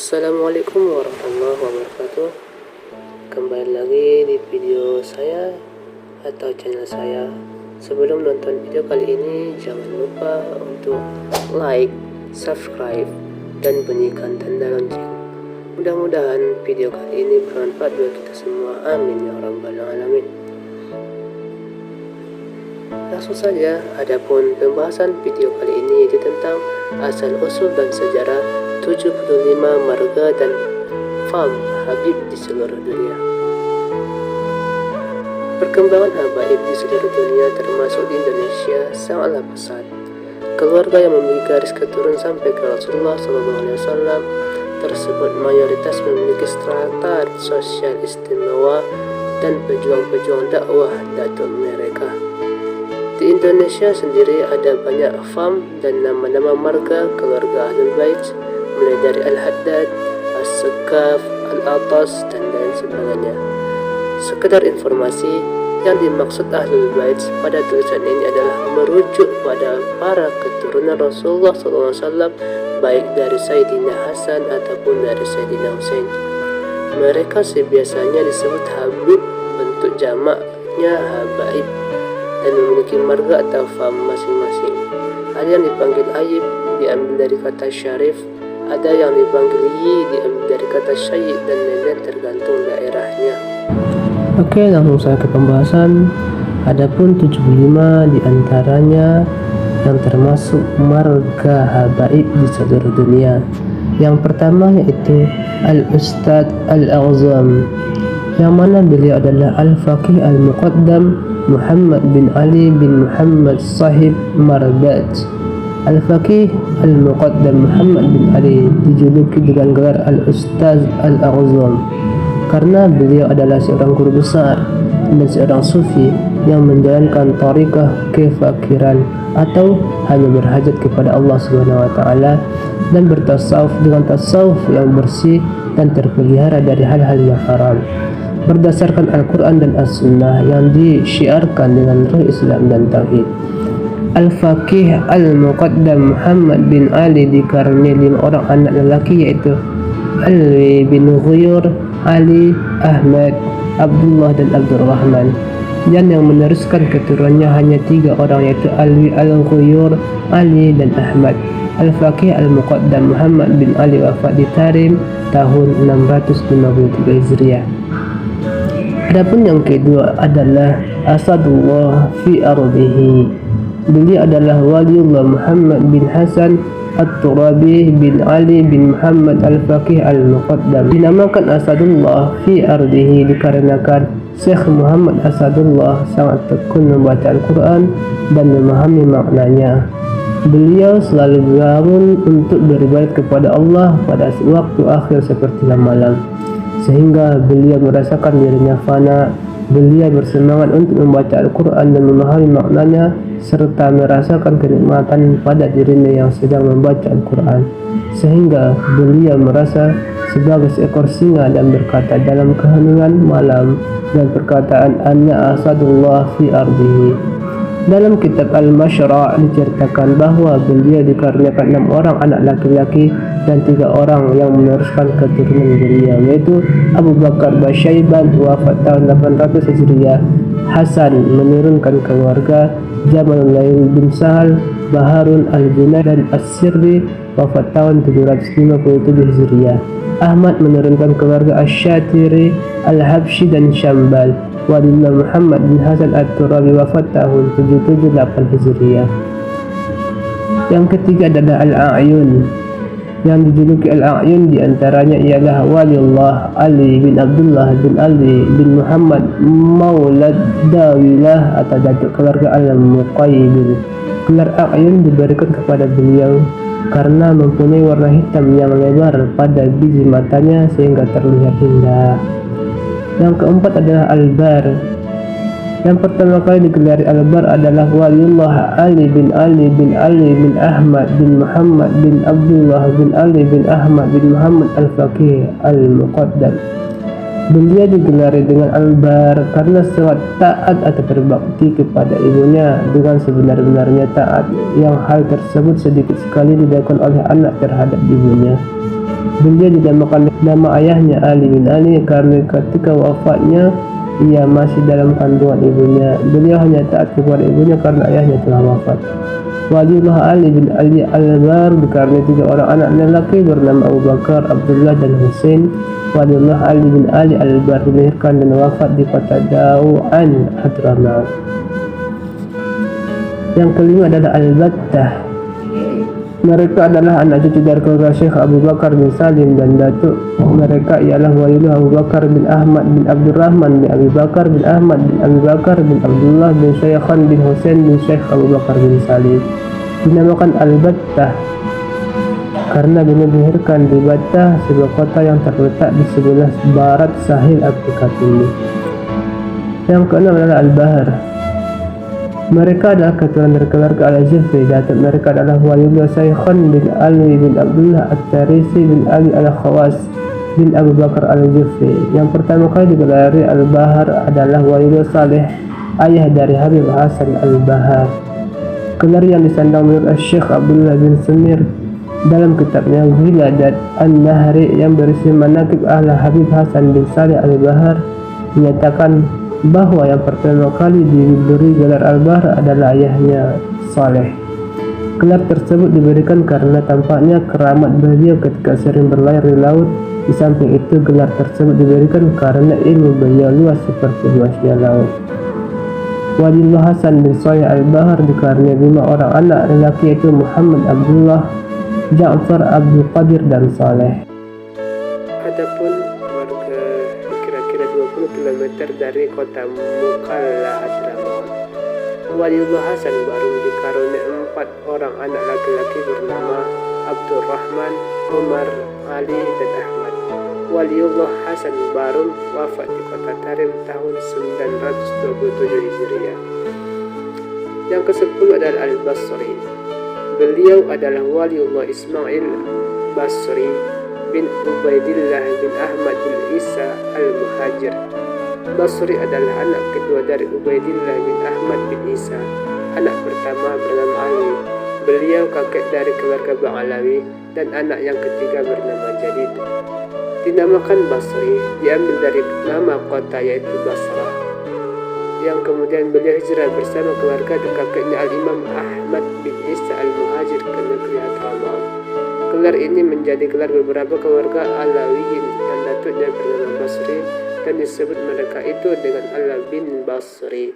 Assalamualaikum warahmatullahi wabarakatuh. Kembali lagi di video saya atau channel saya. Sebelum nonton video kali ini, jangan lupa untuk like, subscribe, dan bunyikan tanda lonceng. Mudah-mudahan video kali ini bermanfaat buat kita semua. Amin ya rabbal alamin. Langsung saja, adapun pembahasan video kali ini yaitu tentang asal usul dan sejarah 75 marga dan fam Habib di seluruh dunia. Perkembangan habaib di seluruh dunia termasuk di Indonesia sangatlah pesat. Keluarga yang memiliki garis keturunan sampai ke Rasulullah SAW tersebut mayoritas memiliki strata sosial istimewa dan pejuang-pejuang dakwah datuk mereka. Di Indonesia sendiri ada banyak fam dan nama-nama marga keluarga Ahlul Bait, mulai dari Al-Haddad, As-Sekaf, Al-Atas, dan lain sebagainya. Sekedar informasi, yang dimaksud Ahlul Bait pada tulisan ini adalah merujuk pada para keturunan Rasulullah SAW, baik dari Sayyidina Hasan ataupun dari Sayyidina Husain. Mereka sebiasanya disebut Habib, bentuk jamaknya Habaib, dan memiliki marga atau fam masing-masing. Ada yang dipanggil Ayib, diambil dari kata Syarif, ada yang dipanggil Yi, diambil dari kata Syayid, dan lain-lain tergantung daerahnya. Oke, langsung saya ke pembahasan. Adapun 75 diantaranya yang termasuk marga habaib di seluruh dunia. Yang pertama yaitu Al-Ustadz Al-A'zam, yang mana beliau adalah Al-Faqih Al-Muqaddam Muhammad bin Ali bin Muhammad Sahib Marbat. Al-Faqih Al-Muqaddam Muhammad bin Ali dijuluki dengan gelar Al-Ustaz Al-A'zam karena beliau adalah seorang guru besar dan seorang sufi yang menjalankan tariqah kefakiran atau hanya berhajat kepada Allah Subhanahu wa taala dan bertasawuf dengan tasawuf yang bersih dan terpelihara dari hal-hal yang haram berdasarkan Al-Quran dan As-Sunnah yang disyiarkan dengan ruh Islam dan Tauhid. Al-Faqih Al-Muqaddam Muhammad bin Ali dikaruniai 5 orang anak lelaki, yaitu Alwi bin Ghuyur, Ali, Ahmad, Abdullah, dan Abdurrahman. Dan yang meneruskan keturunannya hanya 3 orang, yaitu Alwi Al-Ghuyur, Ali, dan Ahmad. Al-Faqih Al-Muqaddam Muhammad bin Ali wafat di Tarim tahun 653 Hijriah. Adapun yang kedua adalah Asadullah fi ardihi. Beliau adalah Waliullah Muhammad bin Hasan At-Turabi bin Ali bin Muhammad Al-Faqih Al-Muqaddam. Dinamakan Asadullah fi ardihi dikarenakan Syekh Muhammad Asadullah sangat tekun membaca Al-Quran dan memahami maknanya. Beliau selalu bangun untuk beribadat kepada Allah pada waktu akhir sepertiga malam, sehingga beliau merasakan dirinya fana. Beliau bersemangat untuk membaca Al-Quran dan memahami maknanya, serta merasakan kenikmatan pada dirinya yang sedang membaca Al-Quran, sehingga beliau merasa sebagai seekor singa dan berkata dalam keheningan malam, dan perkataan Anna Asadullah fi ardihi. Dalam kitab Al-Mashra' diceritakan bahwa beliau dikaruniakan 6 orang anak laki-laki dan 3 orang yang meneruskan keturunan beliau, yaitu Abu Bakar Basyaiban wafat tahun 800 Hijriah, Hasan menurunkan keluarga, Jamalullail bin Sahal, Baharun Al-Junaid, dan As-Sirri wafat tahun 757 Hijriah. Ahmad menurunkan keluarga Asy-Syatiri, Al-Habsyi, dan Syambal. Walillah Muhammad bin Hasan At-Turabi wafat tahun 778 Hijriah. Yang ketiga adalah Al-A'yun. Yang dijuluki Al-A'yun diantaranya ialah Waliullah Ali bin Abdullah bin Ali bin Muhammad Maulad Dawilah atau datuk keluarga Al-Muqayyid. Gelar A'yun diberikan kepada beliau karena mempunyai warna hitam yang lebar pada biji matanya sehingga terlihat indah. Yang keempat adalah Al-Bar. Yang pertama kali digelari Al-Bar adalah Waliullah Ali bin Ali bin Ali bin Ahmad bin Muhammad bin Abdullah bin Ali bin Ahmad bin Muhammad Al-Faqih Al-Muqaddam. Beliau digelari dengan Al-Bar karena sangat taat atau berbakti kepada ibunya dengan sebenar-benarnya taat, yang hal tersebut sedikit sekali dilakukan oleh anak terhadap ibunya. Beliau dinamakan nama ayahnya Ali bin Ali karena ketika wafatnya ia masih dalam kandungan ibunya. Beliau hanya taat kepada ibunya karena ayahnya telah wafat. Waliullah Ali bin Ali Al-Bar dikaruniai 3 orang anak lelaki bernama Abu Bakar, Abdullah dan Husain. Waliullah Ali bin Ali Al-Bar dilahirkan dan wafat di kota Dau'an, Hadramaut. Yang kelima adalah Al-Battah. Mereka adalah anak cucu dari keluarga Syekh Abu Bakar bin Salim dan datuk mereka ialah Waliullah Abu Bakar bin Ahmad bin Abdurrahman bin Abi Bakar bin Ahmad bin Abi Bakar bin Abdullah bin Syekhan bin Husain bin Syekh Abu Bakar bin Salim. Dinamakan Al-Battah karena beliau dilahirkan di Battah, sebuah kota yang terletak di sebelah barat sahil Afrika Timur. Yang keenam adalah Al-Bahar. Mereka adalah keturunan dari keluarga Al-Jufri. Datuk mereka adalah Waliullah Syekhan bin Ali bin Abdullah At-Tarisi bin Ali Al-Khawas bin Abu Bakar Al-Jufri. Yang pertama kali digelari Al-Bahar adalah Waliullah Saleh, ayah dari Habib Hasan Al-Bahar. Gelar yang disandang menurut Syekh Abdullah bin Semir dalam kitabnya Wiladat An-Nahri yang berisi manaqib ahli Habib Hasan bin Saleh Al-Bahar menyatakan bahwa yang pertama kali diberi gelar Al-Bahar adalah ayahnya Saleh. Gelar tersebut diberikan karena tampaknya keramat beliau ketika sering berlayar di laut. Di samping itu gelar tersebut diberikan karena ilmu beliau luas seperti luasnya laut. Waliullah Hasan bin Saleh Al-Bahar dikaruniai 5 orang anak lelaki yaitu Muhammad, Abdullah, Ja'far, Abdul Qadir dan Saleh. Adapun warga kira-kira 20 km dari kota Mukalla Hadramaut, Waliullah Hasan baru dikaruniai 4 orang anak laki-laki bernama Abdurrahman, Umar, Ali dan Ahmad. Waliullah Hasan Barum wafat di kota Tarim tahun 927 Hijriah. Yang ke-10 adalah Al-Basri. Beliau adalah Waliullah Ismail Basri bin Ubaidillah bin Ahmad bin Isa Al-Muhajir. Basri adalah anak kedua dari Ubaidillah bin Ahmad bin Isa. Anak pertama bernama Ali. Beliau kakek dari keluarga Ba'alawi dan anak yang ketiga bernama Jadid. Dinamakan Basri diambil dari nama kota yaitu Basrah, yang kemudian beliau hijrah bersama keluarga dan kakeknya Al-Imam Ahmad bin Isa Al-Muhajir ke negeri Hadramaut. Gelar ini menjadi gelar beberapa keluarga Alawiyin yang datuknya bernama Basri dan disebut mereka itu dengan Ala bin Basri.